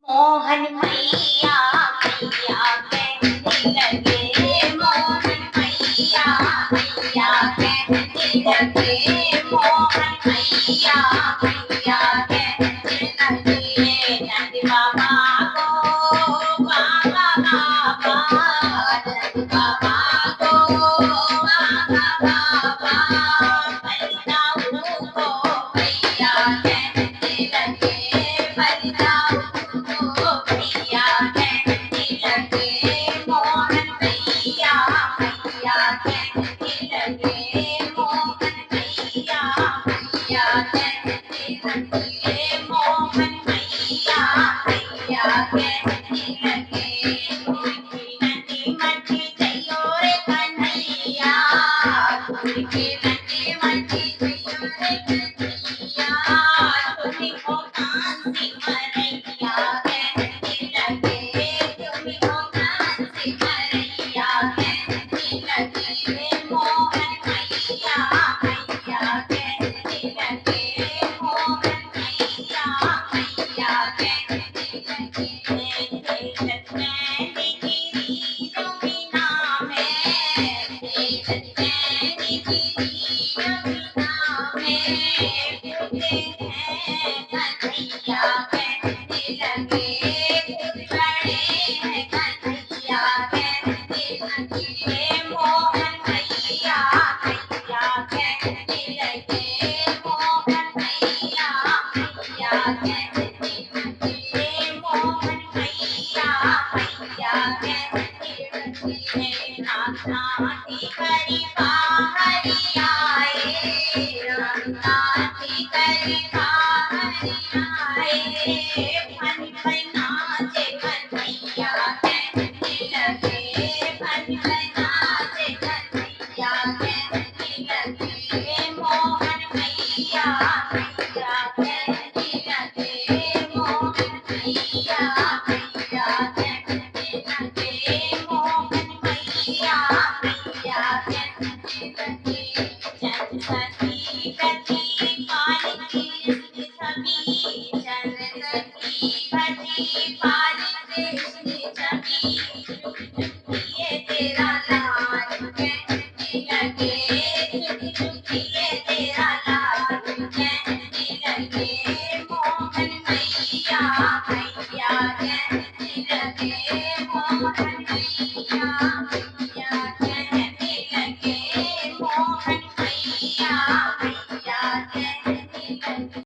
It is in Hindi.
मोहन मैया मैया कहने लगे, मोहन मैया मैया कहने लगे, मोहन मैया मैया कहने लगे। नंद बाबा को बाबा बाबा, नंद बाबा को बाबा बाबा, बलिदाऊ को मैया कहने लगे, बलिदाऊ को मैया कहने लगे, मोहन मैया मैया कहने लगे, मोहन मैया मैया कहने लगे, मोहन मैया मैया कहने लगे। तुझकी नदी मची जइयो रे कन्हैया, तुझकी नदी मची जइयो रे कन्हैया, तुम्ही हो कांसी मरैया कहने लगे, तुम्ही हो कांसी मरैया कहने लगे, मोहन मैया मैया कहने लगे, मोहन मैया मैया कहने लगे। तेज नैनी गिरी यमुना में, तेज नैनी गिरी यमुना में, डूबे हैं कन्हैया कहने लगे, बड़े हैं कन्हैया कहने लगे, मोहन मैया मैया कहने लगे, मोहन मैया मैया कहने लगे, मोहन मैया मैया कहने लगे। नाथ नाथ